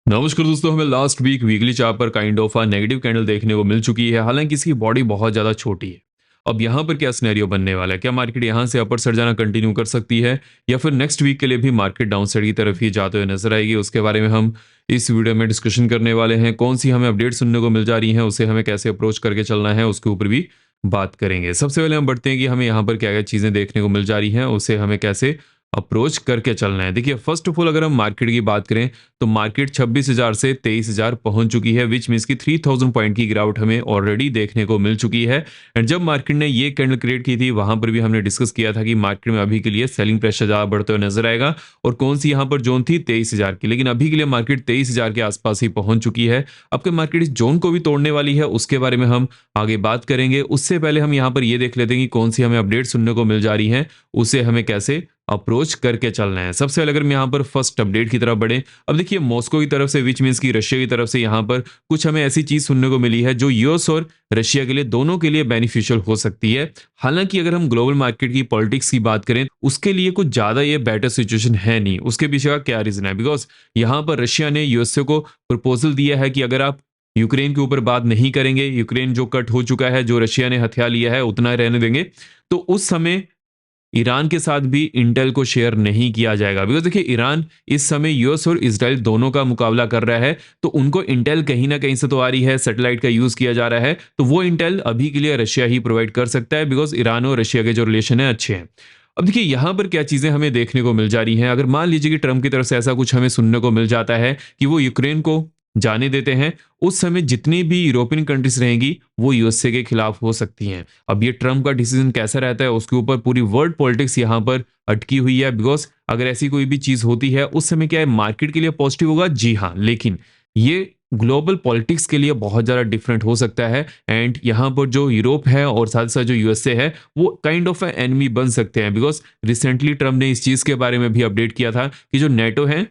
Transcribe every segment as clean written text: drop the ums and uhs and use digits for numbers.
नमस्कार दोस्तों, हमें लास्ट वीक वीकली चार्ट पर काइंड ऑफ नेगेटिव कैंडल देखने को मिल चुकी है। हालांकि इसकी बॉडी बहुत ज़्यादा छोटी है। अब यहाँ पर क्या सिनेरियो बनने वाला है? क्या मार्केट यहाँ से अपर साइड जाना कंटिन्यू कर सकती है, या फिर नेक्स्ट वीक के लिए भी मार्केट डाउन साइड की तरफ ही जाते हुए नजर आएगी? उसके बारे में हम इस वीडियो में डिस्कशन करने वाले हैं। कौन सी हमें अपडेट सुनने को मिल जा रही है, उसे हमें कैसे अप्रोच करके चलना है, उसके ऊपर भी बात करेंगे। सबसे पहले हम बढ़ते हैं कि हमें यहाँ पर क्या क्या चीज़ें देखने को मिल जा रही हैं, उसे हमें कैसे अप्रोच करके चलना है। देखिए, फर्स्ट ऑफ ऑल अगर हम मार्केट की बात करें तो मार्केट 26,000 से 23,000 पहुंच चुकी है, विच मीन्स की 3,000 पॉइंट की गिरावट हमें ऑलरेडी देखने को मिल चुकी है। एंड जब मार्केट ने ये कैंडल क्रिएट की थी, वहां पर भी हमने डिस्कस किया था कि मार्केट में अभी के लिए सेलिंग प्रेशर ज्यादा बढ़ते हुए नजर आएगा। और कौन सी यहाँ पर जोन थी? 23,000 की। लेकिन अभी के लिए मार्केट 23,000 के आसपास ही पहुंच चुकी है। अब के मार्केट इस जोन को भी तोड़ने वाली है, उसके बारे में हम आगे बात करेंगे। उससे पहले हम यहाँ पर ये देख लेते हैं कि कौन सी हमें अपडेट सुनने को मिल जा रही है, उसे हमें कैसे अप्रोच करके चलना है। सबसे पहले अगर हम यहाँ पर फर्स्ट अपडेट की तरफ बढ़े, अब देखिए मॉस्को की तरफ से, विच मीन्स की रशिया की तरफ से यहाँ पर कुछ हमें ऐसी चीज सुनने को मिली है जो यूएस और रशिया के लिए, दोनों के लिए बेनिफिशियल हो सकती है। हालांकि अगर हम ग्लोबल मार्केट की पॉलिटिक्स की बात करें, उसके लिए कुछ ज्यादा ये बेटर सिचुएशन है नहीं। उसके पीछे का क्या रीजन है? बिकॉज यहाँ पर रशिया ने यूएसए को प्रपोजल दिया है कि अगर आप यूक्रेन के ऊपर बात नहीं करेंगे, यूक्रेन जो कट हो चुका है, जो रशिया ने हथियार लिया है, उतना ही रहने देंगे, तो उस समय ईरान के साथ भी इंटेल को शेयर नहीं किया जाएगा। बिकॉज देखिए, ईरान इस समय यूएस और इजराइल दोनों का मुकाबला कर रहा है, तो उनको इंटेल कहीं ना कहीं से तो आ रही है, सैटेलाइट का यूज किया जा रहा है, तो वो इंटेल अभी के लिए रशिया ही प्रोवाइड कर सकता है। बिकॉज ईरान और रशिया के जो रिलेशन है अच्छे हैं। अब देखिए यहाँ पर क्या चीजें हमें देखने को मिल जा रही हैं। अगर मान लीजिए कि ट्रम्प की तरफ से ऐसा कुछ हमें सुनने को मिल जाता है कि वो यूक्रेन को जाने देते हैं, उस समय जितनी भी यूरोपियन कंट्रीज रहेंगी वो यूएसए के खिलाफ हो सकती हैं। अब ये ट्रम्प का डिसीजन कैसा रहता है, उसके ऊपर पूरी वर्ल्ड पॉलिटिक्स यहाँ पर अटकी हुई है। बिकॉज अगर ऐसी कोई भी चीज होती है, उस समय क्या है, मार्केट के लिए पॉजिटिव होगा, जी हाँ, लेकिन ये ग्लोबल पॉलिटिक्स के लिए बहुत ज़्यादा डिफरेंट हो सकता है। एंड यहाँ पर जो यूरोप है और साथ साथ जो यूएसए है, वो काइंड ऑफ एनिमी बन सकते हैं। बिकॉज रिसेंटली ट्रम्प ने इस चीज़ के बारे में भी अपडेट किया था कि जो नेटो है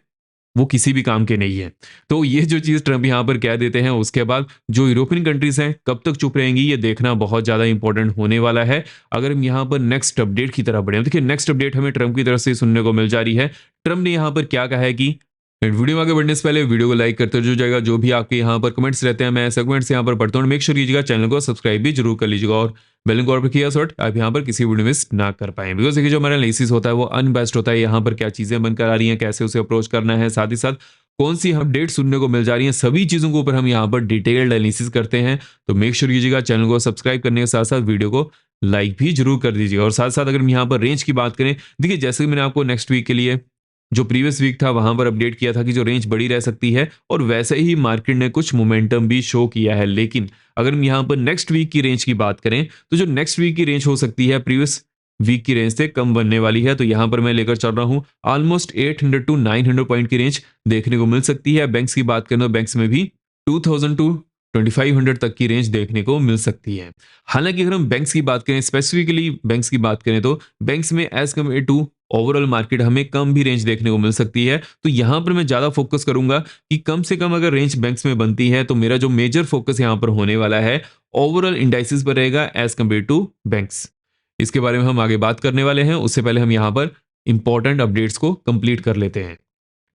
वो किसी भी काम के नहीं है। तो ये जो चीज़ ट्रम्प यहाँ पर कह देते हैं, उसके बाद जो यूरोपियन कंट्रीज हैं कब तक चुप रहेंगी, ये देखना बहुत ज़्यादा इंपॉर्टेंट होने वाला है। अगर हम यहाँ पर नेक्स्ट अपडेट की तरफ बढ़े, देखिए नेक्स्ट अपडेट हमें ट्रम्प की तरफ से सुनने को मिल जा रही है। ट्रम्प ने यहाँ पर क्या कहा है कि वीडियो में आगे बढ़ने से पहले वीडियो को लाइक करते जो जाएगा, जो भी आपके यहाँ पर कमेंट्स रहते हैं मैं ऐसे कमेंट्स यहाँ पर पढ़ता हूँ। मेक श्योर कीजिएगा चैनल को सब्सक्राइब भी जरूर कर लीजिएगा और बेल को पर किया सॉट आप यहाँ पर किसी वीडियो मिस ना कर पाए। बिकॉज देखिए, जो हमारा एनालिसिस होता है वो अनबेस्ट होता है। यहाँ पर क्या चीजें बनकर आ रही हैं, कैसे उसे अप्रोच करना है, साथ ही साथ कौन सी अपडेट सुनने को मिल जा रही है, सभी चीजों के ऊपर हम यहाँ पर डिटेल्ड एनालिसिस करते हैं। तो मेक श्योर कीजिएगा चैनल को सब्सक्राइब करने के साथ साथ वीडियो को लाइक भी जरूर कर दीजिएगा। और साथ साथ अगर हम यहाँ पर रेंज की बात करें, देखिए जैसे कि मैंने आपको नेक्स्ट वीक के लिए जो प्रीवियस वीक था वहां पर अपडेट किया था कि जो रेंज बड़ी रह सकती है, और वैसे ही मार्केट ने कुछ मोमेंटम भी शो किया है। लेकिन अगर हम यहाँ पर नेक्स्ट वीक की रेंज की बात करें, तो जो नेक्स्ट वीक की रेंज हो सकती है प्रीवियस वीक की रेंज से कम बनने वाली है। तो यहाँ पर मैं लेकर चल रहा हूँ ऑलमोस्ट 800 टू 900 पॉइंट की रेंज देखने को मिल सकती है। बैंक्स की बात करें तो बैंक्स में भी 2000 टू 2500 तक की रेंज देखने को मिल सकती है। हालांकि अगर हम बैंक्स की बात करें, स्पेसिफिकली बैंक्स की बात करें, तो बैंक्स में as compare to overall market हमें कम भी रेंज देखने को मिल सकती है। तो यहां पर मैं ज्यादा फोकस करूंगा कि कम से कम अगर रेंज बैंक्स में बनती है, तो मेरा जो मेजर फोकस यहां पर होने वाला है ओवरऑल इंडाइसिस पर रहेगा एज कम्पेयर टू बैंक्स। इसके बारे में हम आगे बात करने वाले हैं। उससे पहले हम यहां पर इंपॉर्टेंट अपडेट्स को कंप्लीट कर लेते हैं।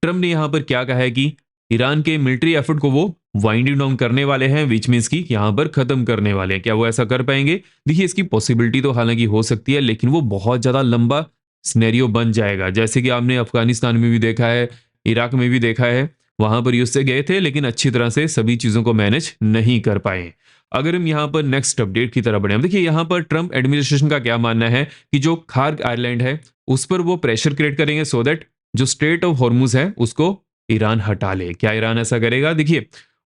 ट्रम्प ने यहां पर क्या कहा है कि ईरान के मिलिट्री एफर्ट को वो वाइंडिंग डाउन करने वाले हैं, विच मीन्स की यहां पर खत्म करने वाले हैं। क्या वो ऐसा कर पाएंगे? देखिए, इसकी पॉसिबिलिटी तो हालांकि हो सकती है, लेकिन वो बहुत ज्यादा लंबा सिनेरियो बन जाएगा। जैसे कि आपने अफगानिस्तान में भी देखा है, इराक में भी देखा है, वहां पर यूएस से गए थे लेकिन अच्छी तरह से सभी चीजों को मैनेज नहीं कर पाए। अगर हम यहाँ पर नेक्स्ट अपडेट की तरफ बढ़े, देखिए यहाँ पर ट्रम्प एडमिनिस्ट्रेशन का क्या मानना है कि जो खार्ग आइलैंड है उस पर वो प्रेशर क्रिएट करेंगे सो दैट जो स्ट्रेट ऑफ हॉर्मुज है उसको ईरान हटा ले। क्या ईरान ऐसा करेगा? देखिए,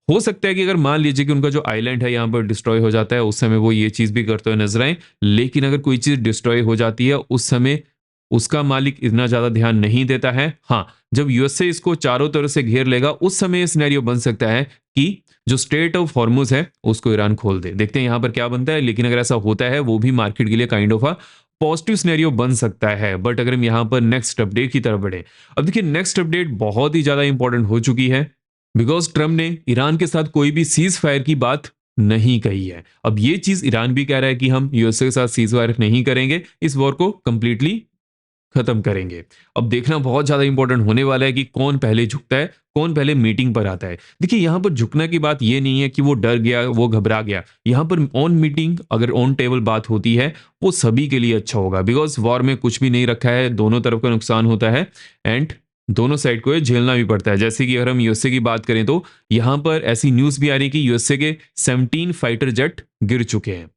हो सकता है कि अगर मान लीजिए कि उनका जो आइलैंड है यहाँ पर डिस्ट्रॉय हो जाता है, उस समय वो ये चीज भी करते हुए नजर आए। लेकिन अगर कोई चीज डिस्ट्रॉय हो जाती है, उस समय उसका मालिक इतना ज्यादा ध्यान नहीं देता है। हाँ, जब यूएसए इसको चारों तरफ से घेर लेगा, उस समय ये सिनेरियो बन सकता है कि जो स्ट्रेट ऑफ हॉर्मुज है उसको ईरान खोल दे। देखते हैं यहाँ पर क्या बनता है। लेकिन अगर ऐसा होता है, वो भी मार्केट के लिए kind of a positive scenario बन सकता है। बट अगर हम यहाँ पर नेक्स्ट अपडेट की तरफ बढ़े, अब देखिए नेक्स्ट अपडेट बहुत ही ज्यादा इंपॉर्टेंट हो चुकी है। बिकॉज ट्रम्प ने ईरान के साथ कोई भी सीज फायर की बात नहीं कही है। अब ये चीज ईरान भी कह रहा है कि हम यूएसए के साथ सीज फायर नहीं करेंगे, इस वॉर को कंप्लीटली खत्म करेंगे। अब देखना बहुत ज़्यादा इंपॉर्टेंट होने वाला है कि कौन पहले झुकता है, कौन पहले मीटिंग पर आता है। देखिए यहाँ पर झुकने की बात ये नहीं है कि वो डर गया, वो घबरा गया। यहाँ पर ऑन मीटिंग अगर ऑन टेबल बात होती है, वो सभी के लिए अच्छा होगा, बिकॉज़ वॉर में कुछ भी नहीं रखा है, दोनों तरफ का नुकसान होता है एंड दोनों साइड को ये झेलना भी पड़ता है। जैसे कि अगर हम यूएसए की बात करें तो यहाँ पर ऐसी न्यूज़ भी आ रही है कि यूएसए के 17 फाइटर जेट गिर चुके हैं।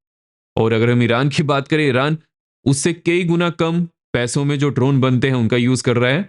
और अगर हम ईरान की बात करें, ईरान उससे कई गुना कम पैसों में जो ड्रोन बनते हैं उनका यूज कर रहा है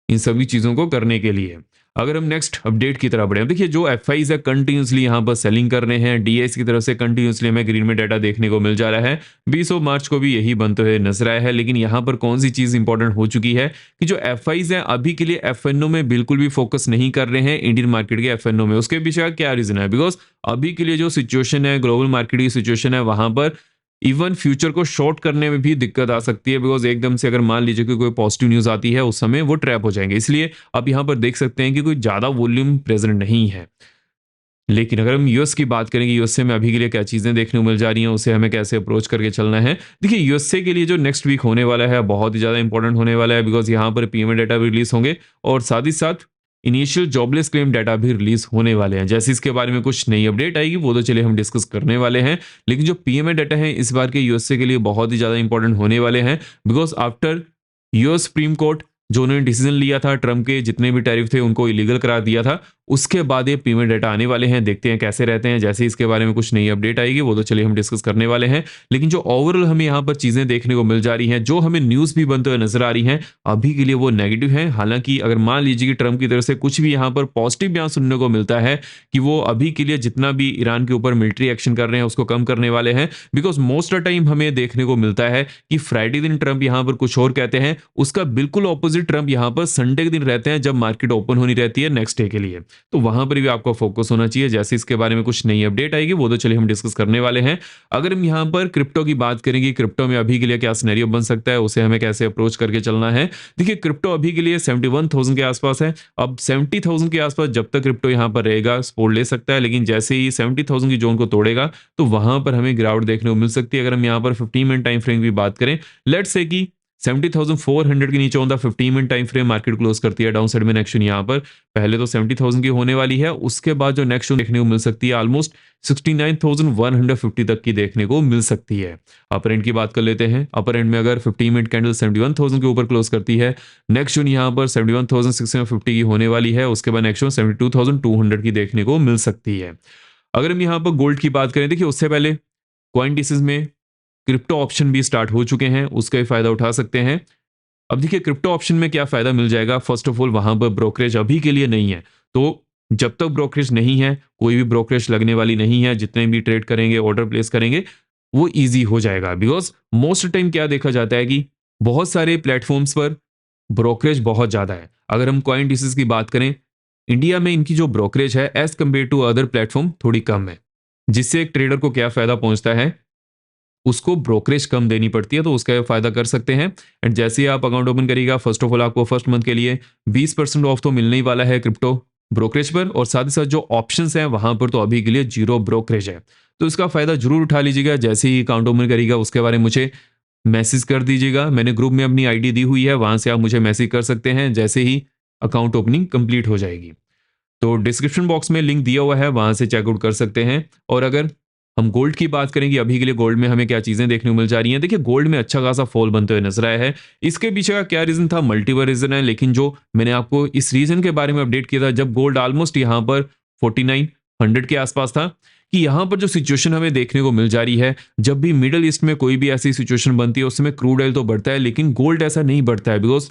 इन सभी चीजों को करने के लिए। अगर हम नेक्स्ट अपडेट की तरफ बढ़े, देखिए जो एफ है कंटिन्यूसली यहाँ पर सेलिंग कर रहे हैं, डीएस की तरफ से कंटिन्यूसली हमें ग्रीन में डाटा देखने को मिल जा रहा है। 20 मार्च को भी यही बनते हुए नजर आया है। लेकिन यहाँ पर कौन सी चीज इंपॉर्टेंट हो चुकी है कि जो एफ है अभी के लिए एफएनओ में बिल्कुल भी फोकस नहीं कर रहे हैं इंडियन मार्केट के एफएनओ में। उसके पीछे का क्या रीजन है? बिकॉज अभी के लिए जो सिचुएशन है, ग्लोबल मार्केट की सिचुएशन है, वहां पर इवन फ्यूचर को शॉर्ट करने में भी दिक्कत आ सकती है, बिकॉज एकदम से अगर मान लीजिए कि कोई पॉजिटिव न्यूज आती है उस समय वो ट्रैप हो जाएंगे। इसलिए अब यहाँ पर देख सकते हैं कि कोई ज्यादा वॉल्यूम प्रेजेंट नहीं है। लेकिन अगर हम यूएस की बात करें कि यूएसए में अभी के लिए क्या चीजें देखने को मिल जा रही हैं, उसे हमें कैसे अप्रोच करके चलना है। देखिए यूएसए के लिए जो नेक्स्ट वीक होने वाला है बहुत ही ज्यादा इंपॉर्टेंट होने वाला है, बिकॉज यहाँ पर पीएमए डाटा भी रिलीज होंगे और साथ ही साथ इनिशियल जॉबलेस क्लेम डाटा भी रिलीज होने वाले हैं। जैसे इसके बारे में कुछ नई अपडेट आएगी वो तो चलिए हम डिस्कस करने वाले हैं। लेकिन जो पीएमए डाटा है इस बार के यूएसए के लिए बहुत ही ज्यादा इंपॉर्टेंट होने वाले हैं, because after US supreme court जो उन्होंने डिसीजन लिया था ट्रम्प के जितने भी टैरिफ थे उनको इलीगल करा दिया था, उसके बाद ये पेमेंट डाटा आने वाले हैं। देखते हैं कैसे रहते हैं। जैसे इसके बारे में कुछ नई अपडेट आएगी वो तो चलिए हम डिस्कस करने वाले हैं। लेकिन जो ओवरऑल हमें यहाँ पर चीजें देखने को मिल जा रही हैं, जो हमें न्यूज भी बनते हुए नजर आ रही हैं, अभी के लिए वो नेगेटिव है। हालांकि अगर मान लीजिए कि ट्रम्प की तरफ से कुछ भी यहाँ पर पॉजिटिव बयान सुनने को मिलता है कि वो अभी के लिए जितना भी ईरान के ऊपर मिलिट्री एक्शन कर रहे हैं उसको कम करने वाले हैं, बिकॉज मोस्ट ऑफ टाइम हमें देखने को मिलता है कि फ्राइडे दिन ट्रम्प यहाँ पर कुछ और कहते हैं, उसका बिल्कुल ऑपोजिट ट्रम्प यहाँ पर संडे के दिन रहते हैं जब मार्केट ओपन होनी रहती है नेक्स्ट डे के लिए। तो वहां पर भी आपको फोकस होना चाहिए। जैसे इसके बारे में कुछ नई अपडेट आएगी वो तो चलिए हम डिस्कस करने वाले हैं। अगर हम यहाँ पर क्रिप्टो की बात करेंगे, क्रिप्टो में अभी के लिए क्या सिनेरियो बन सकता है, उसे हमें कैसे अप्रोच करके चलना है। देखिए क्रिप्टो अभी के लिए 71,000 के आसपास है। अब 70,000 के आसपास जब तक क्रिप्टो यहाँ पर रहेगा सपोर्ट ले सकता है, लेकिन जैसे ही 70,000 की जोन को तोड़ेगा तो वहां पर हमें गिरावट देखने को मिल सकती है। अगर हम यहाँ पर 15 मिनट टाइम फ्रेम की बात करें, लेट्स से कि 70,400 के नीचे on the 15 minute time frame market close करती है, डाउन साइड में नेक्स्ट यहाँ पर पहले तो 70,000 की होने वाली है, उसके बाद जो नेक्स्ट देखने को मिल सकती है ऑलमोस्ट 69,150 तक की देखने को मिल सकती है। अपर एंड की बात कर लेते हैं। अपर एंड में अगर 15 मिनट कैंडल 71,000 के ऊपर क्लोज करती है, नेक्स्ट यहाँ पर 71,650 की होने वाली है, उसके बाद नेक्स्ट 72,200 की देखने को मिल सकती है। अगर हम यहाँ पर गोल्ड की बात करें, देखिए उससे पहले कॉइनडिसेस में क्रिप्टो ऑप्शन भी स्टार्ट हो चुके हैं, उसका भी फायदा उठा सकते हैं। अब देखिए क्रिप्टो ऑप्शन में क्या फायदा मिल जाएगा। फर्स्ट ऑफ ऑल वहां पर ब्रोकरेज अभी के लिए नहीं है, तो जब तक ब्रोकरेज नहीं है कोई भी ब्रोकरेज लगने वाली नहीं है। जितने भी ट्रेड करेंगे, ऑर्डर प्लेस करेंगे, वो इजी हो जाएगा। बिकॉज मोस्ट टाइम क्या देखा जाता है कि बहुत सारे प्लेटफॉर्म्स पर ब्रोकरेज बहुत ज्यादा है। अगर हम कॉइन डिसेस की बात करें, इंडिया में इनकी जो ब्रोकरेज है as compare to other platform थोड़ी कम है, जिससे एक ट्रेडर को क्या फायदा पहुंचता है, उसको ब्रोकरेज कम देनी पड़ती है, तो उसका फायदा कर सकते हैं। एंड जैसे ही आप अकाउंट ओपन करिएगा, फर्स्ट ऑफ ऑल आपको फर्स्ट मंथ के लिए 20% ऑफ तो मिलने ही वाला है क्रिप्टो ब्रोकरेज पर, और साथ ही साथ जो ऑप्शंस हैं वहां पर तो अभी के लिए 0 ब्रोकरेज है, तो इसका फायदा जरूर उठा लीजिएगा। जैसे ही अकाउंट ओपन करिएगा उसके बारे में मुझे मैसेज कर दीजिएगा। मैंने ग्रुप में अपनी आईडी दी हुई है, वहां से आप मुझे मैसेज कर सकते हैं जैसे ही अकाउंट ओपनिंग कंप्लीट हो जाएगी। तो डिस्क्रिप्शन बॉक्स में लिंक दिया हुआ है, वहां से चेकआउट कर सकते हैं। और अगर हम गोल्ड की बात करेंगे, अभी के लिए गोल्ड में हमें क्या चीजें देखने को मिल जा रही हैं। देखिए गोल्ड में अच्छा खासा फॉल बनते हुए नजर आया है। इसके पीछे का क्या रीजन था, मल्टीपल रीजन है, लेकिन जो मैंने आपको इस रीजन के बारे में अपडेट किया था जब गोल्ड ऑलमोस्ट यहाँ पर 4900 के आसपास था, कि यहाँ पर जो सिचुएशन हमें देखने को मिल जा रही है, जब भी मिडल ईस्ट में कोई भी ऐसी सिचुएशन बनती है उस समय क्रूड ऑयल तो बढ़ता है, लेकिन गोल्ड ऐसा नहीं बढ़ता है। बिकॉज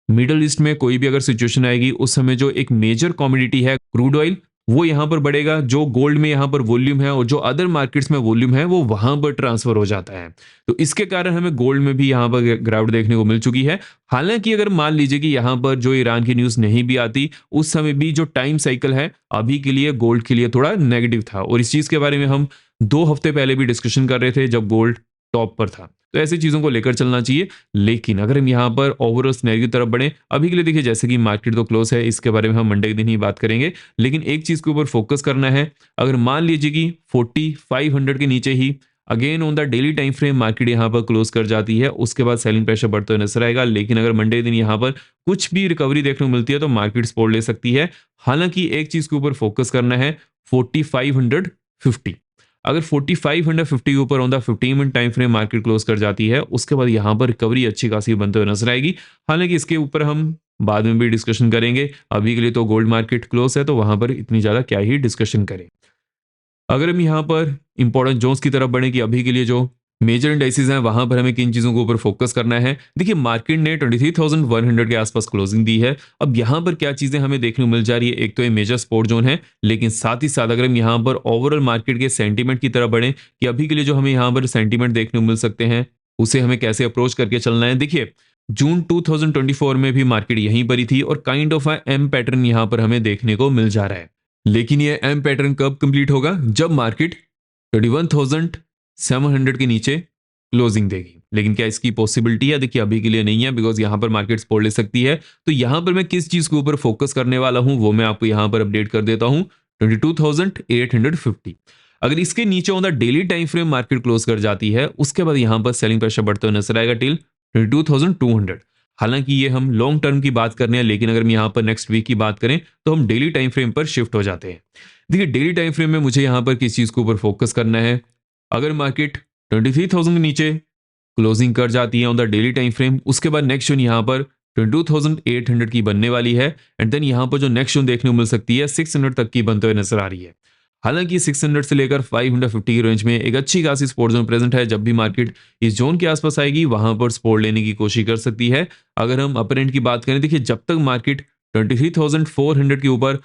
मिडल ईस्ट में कोई भी अगर सिचुएशन आएगी उस समय जो एक मेजर कमोडिटी है क्रूड ऑयल, वो यहां पर बढ़ेगा। जो गोल्ड में यहां पर वॉल्यूम है और जो अदर मार्केट्स में वॉल्यूम है वो वहां पर ट्रांसफर हो जाता है, तो इसके कारण हमें गोल्ड में भी यहां पर गिरावट देखने को मिल चुकी है। हालांकि अगर मान लीजिए कि यहां पर जो ईरान की न्यूज नहीं भी आती, उस समय भी जो टाइम साइकिल है अभी के लिए गोल्ड के लिए थोड़ा नेगेटिव था, और इस चीज के बारे में हम 2 हफ्ते पहले भी डिस्कशन कर रहे थे जब गोल्ड टॉप पर था। तो ऐसी चीजों को लेकर चलना चाहिए। लेकिन अगर हम यहाँ पर ओवरऑल सिनेरियो की तरफ बढ़े, अभी के लिए देखिए जैसे कि मार्केट तो क्लोज है, इसके बारे में हम मंडे के दिन ही बात करेंगे, लेकिन एक चीज के ऊपर फोकस करना है। अगर मान लीजिए कि 4500 के नीचे ही again on the daily time frame market यहाँ पर क्लोज कर जाती है, उसके बाद सेलिंग प्रेशर बढ़ते हुए नजर आएगा। लेकिन अगर मंडे दिन यहाँ पर कुछ भी रिकवरी देखने को मिलती है तो मार्केट सपोर्ट ले सकती है। हालांकि एक चीज के ऊपर फोकस करना है, 4550। अगर 4550 के ऊपर on the 15 minute time frame market close कर जाती है, उसके बाद यहाँ पर रिकवरी अच्छी खासी बनते हुए नजर आएगी। हालांकि इसके ऊपर हम बाद में भी डिस्कशन करेंगे, अभी के लिए तो गोल्ड मार्केट क्लोज है तो वहां पर इतनी ज्यादा क्या ही डिस्कशन करें। अगर हम यहाँ पर इंपॉर्टेंट जोन्स की तरफ बढ़े कि अभी के लिए जो मेजर इंडाइसेस हैं वहां पर हमें किन चीजों के ऊपर फोकस करना है। देखिए मार्केट ने 23,100 के आसपास क्लोजिंग दी है। अब यहाँ पर क्या चीजें हमें देखने को मिल जा रही है, एक तो ये मेजर सपोर्ट जोन है, लेकिन साथ ही साथ अगर हम यहाँ पर ओवरऑल मार्केट के सेंटीमेंट की तरफ बढ़े कि अभी के लिए जो हमें यहाँ पर सेंटीमेंट देखने को मिल सकते हैं उसे हमें कैसे अप्रोच करके चलना है। देखिए जून 2024 में भी मार्केट यहीं पर ही थी और काइंड ऑफ एम पैटर्न यहाँ पर हमें देखने को मिल जा रहा है। लेकिन ये एम पैटर्न कब कंप्लीट होगा, जब मार्केट 21,700 के नीचे क्लोजिंग देगी। लेकिन क्या इसकी पॉसिबिलिटी है, देखिए अभी के लिए नहीं है, बिकॉज यहां पर मार्केट सपोर्ट ले सकती है। तो यहां पर मैं किस चीज के ऊपर फोकस करने वाला हूं वो मैं आपको यहां पर अपडेट कर देता हूं, 22,850। अगर इसके नीचे on the daily time frame market close कर जाती है, उसके बाद यहां पर सेलिंग प्रेशर बढ़ते हुए नजर आएगा टिल 22,200। हालांकि ये हम लॉन्ग टर्म की बात कर रहे हैं, लेकिन अगर हम यहाँ पर नेक्स्ट वीक की बात करें तो हम डेली टाइम फ्रेम पर शिफ्ट हो जाते हैं। देखिए डेली टाइम फ्रेम में मुझे यहाँ पर किस चीज के ऊपर फोकस करना है, अगर मार्केट 23,000 के नीचे क्लोजिंग कर जाती है on the daily time frame, उसके बाद नेक्स्ट जोन यहाँ पर 22,800 की बनने वाली है। एंड देन यहाँ पर जो नेक्स्ट जोन देखने को मिल सकती है 600 तक की बनते हुए नजर आ रही है। हालांकि 600 से लेकर 550 की रेंज में एक अच्छी खासी सपोर्ट जोन प्रेजेंट है। जब भी मार्केट इस जोन के आसपास आएगी वहां पर सपोर्ट लेने की कोशिश कर सकती है। अगर हम अपर एंड की बात करें, देखिए जब तक मार्केट 23,400 के ऊपर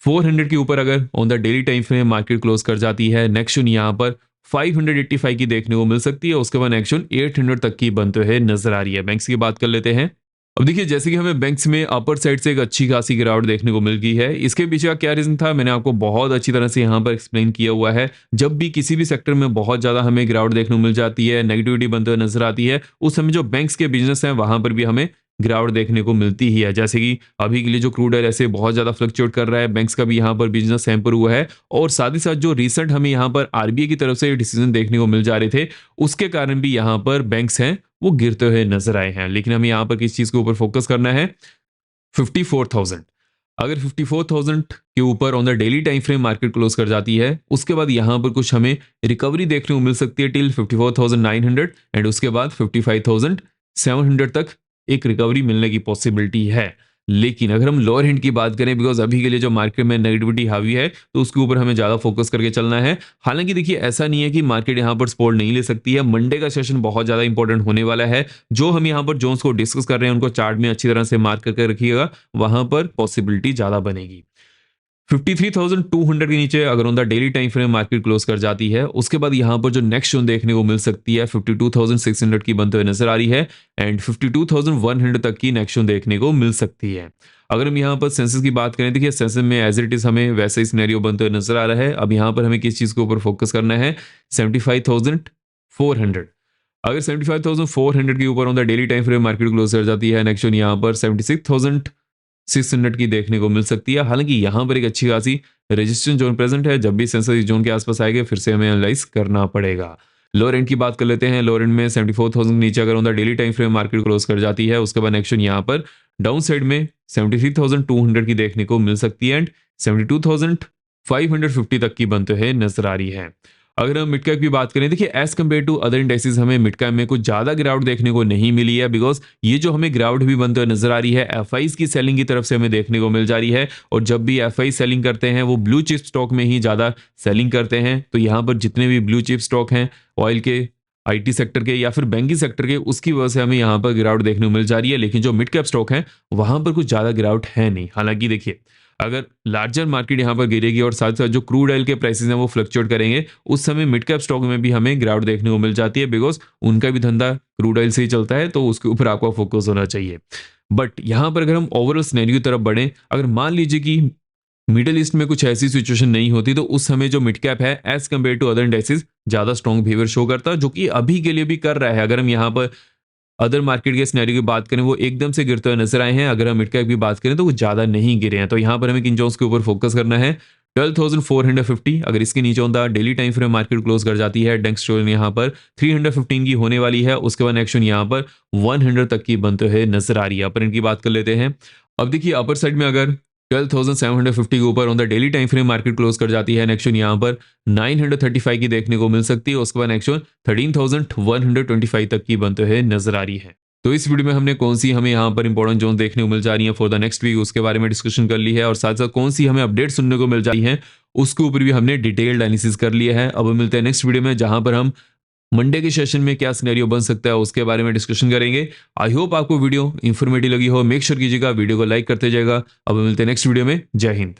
400 के ऊपर अगर on the daily time frame market close कर जाती है, नेक्स्ट जोन यहाँ पर 585 की देखने को मिल सकती है। उसके बाद नेक्स्ट जोन 800 तक की बनते हुए नजर आ रही है। बैंक्स की बात कर लेते हैं। अब देखिए जैसे कि हमें बैंक्स में अपर साइड से एक अच्छी खासी गिरावट देखने को मिल गई है, इसके पीछे का क्या रीजन था मैंने आपको बहुत अच्छी तरह से यहाँ पर एक्सप्लेन किया हुआ है। जब भी किसी भी सेक्टर में बहुत ज्यादा हमें गिरावट देखने को मिल जाती है, नेगेटिविटी बनते हुए नजर आती है, उस समय जो बैंक्स के बिजनेस हैं वहां पर भी हमें गिरावट देखने को मिलती ही है। जैसे कि अभी के लिए जो क्रूड ऑयल ऐसे बहुत ज्यादा फ्लक्चुएट कर रहा है, बैंक्स का भी यहाँ पर बिजनेस हैम्पर हुआ है। और साथ ही साथ जो रिसेंट हमें यहाँ पर आरबीआई की तरफ से डिसीजन देखने को मिल जा रहे थे, उसके कारण भी यहाँ पर बैंक्स हैं वो गिरते हुए नजर आए हैं। लेकिन हमें यहाँ पर किस चीज के ऊपर फोकस करना है, 54,000। अगर 54,000 के ऊपर on the daily time frame market close कर जाती है, उसके बाद यहां पर कुछ हमें रिकवरी देखने को मिल सकती है टिल 54,900 एंड उसके बाद 55,700 तक एक रिकवरी मिलने की पॉसिबिलिटी है। लेकिन अगर हम लोअर हैंड की बात करें, बिकॉज अभी के लिए जो मार्केट में नेगेटिविटी हावी है तो उसके ऊपर हमें ज्यादा फोकस करके चलना है। हालांकि देखिए ऐसा नहीं है कि मार्केट यहां पर सपोर्ट नहीं ले सकती है, मंडे का सेशन बहुत ज्यादा इंपॉर्टेंट होने वाला है। जो हम यहां पर जोन्स को डिस्कस कर रहे हैं उनको चार्ट में अच्छी तरह से मार्क करके रखिएगा, वहां पर पॉसिबिलिटी ज्यादा बनेगी। 53,200 के नीचे अगर on the daily time frame market close कर जाती है, उसके बाद यहां पर जो नेक्स्ट जोन देखने को मिल सकती है 52,600 की बनते हुए नजर आ रही है एंड 52,100 तक की नेक्स्ट जोन देखने को मिल सकती है। अगर हम यहाँ पर सेंसेस की बात करें, देखिए सेंसेस में एज इट इज हमें वैसे ही सिनेरियो बनते हुए नजर आ रहा है। अब यहाँ पर हमें किस चीज के ऊपर फोकस करना है, 75,400। अगर 75,400 के ऊपर on the daily time frame market close कर जाती है, नेक्स्ट जोन यहाँ पर 76,600 की देखने को मिल सकती है। हालांकि यहां पर एक अच्छी खासी रेजिस्टेंस जोन प्रेजेंट है, जब भी सेंसर इस जोन के आसपास आएंगे फिर से हमें एनालाइज करना पड़ेगा। लोअर एंड की बात कर लेते हैं। लोअर एंड में 74,000 नीचे अगर on the daily time frame market close कर जाती है, उसके बाद नेक्स्ट यहाँ पर डाउन साइड में 73,200 की देखने को मिल सकती है एंड 72,550 तक की बनते हुए नजर आ रही है। अगर हम मिड कैप की बात करें, देखिए as compare to other indexes हमें मिड कैप में कुछ ज्यादा गिरावट देखने को नहीं मिली है, बिकॉज ये जो हमें गिरावट भी बनते हुए नजर आ रही है एफआईज की सेलिंग की तरफ से हमें देखने को मिल जा रही है। और जब भी एफआई सेलिंग करते हैं वो ब्लू चिप स्टॉक में ही ज्यादा सेलिंग करते हैं। तो यहाँ पर जितने भी ब्लू चिप स्टॉक हैं ऑयल के, आईटी सेक्टर के या फिर बैंकिंग सेक्टर के, उसकी वजह से हमें यहाँ पर गिरावट देखने को मिल जा रही है। लेकिन जो मिड कैप स्टॉक है वहां पर कुछ ज्यादा गिरावट है नहीं। हालांकि देखिए अगर लार्जर मार्केट यहां पर गिरेगी और साथ साथ जो क्रूड ऑयल के प्राइसेस हैं वो फ्लक्चुएट करेंगे, उस समय मिड कैप स्टॉक में भी हमें गिरावट देखने को मिल जाती है, बिकॉज उनका भी धंधा क्रूड ऑयल से ही चलता है, तो उसके ऊपर आपका फोकस होना चाहिए। बट यहां पर अगर हम ओवरऑल सिनेरियो की तरफ बढ़े, अगर मान लीजिए कि मिडिल ईस्ट में कुछ ऐसी सिचुएशन नहीं होती, तो उस समय जो मिड कैप है as compare to other indexes ज्यादा स्ट्रॉन्ग बिहेवियर शो करता है, जो कि अभी के लिए भी कर रहा है। अगर हम यहाँ पर अदर मार्केट के सिनेरियो की बात करें, वो एकदम से गिरते हुए नजर आए हैं। अगर हम मिड कैप की बात करें तो वो ज्यादा नहीं गिरे हैं। तो यहाँ पर हमें किन जोन्स के ऊपर फोकस करना है, 12,450 अगर इसके नीचे होता daily time frame market close कर जाती है। नेक्स्ट यहाँ पर 315 की होने वाली है। उसके बाद नेक्स्ट यहाँ पर 100 तक की बनते हुए नजर आ रही है। अपर एंड की बात कर लेते हैं। अब देखिए अपर साइड में अगर 12,750 के ऊपर on the daily time frame market close कर जाती है। नेक्स्ट यहाँ पर 935 की देखने को मिल सकती है। उसके बाद नेक्स्ट 13,125 तक की बनते हुए नजर आ रही है। तो इस वीडियो में हमने कौन सी हमें यहाँ पर इंपॉर्टेंट जोन देखने को मिल जा रही है फॉर द नेक्स्ट वीक उसके बारे में डिस्कशन कर ली है, और साथ साथ कौन सी हमें अपडेट सुनने को मिल जाती है उसके ऊपर भी हमने डिटेल्ड एनालिसिस कर लिया है। अब मिलते हैं नेक्स्ट वीडियो में जहां पर हम मंडे के सेशन में क्या सिनेरियो बन सकता है उसके बारे में डिस्कशन करेंगे। आई होप आपको वीडियो इन्फॉर्मेटिव लगी हो। मेक श्योर कीजिएगा वीडियो को लाइक करते जाएगा। अब मिलते हैं नेक्स्ट वीडियो में। जय हिंद।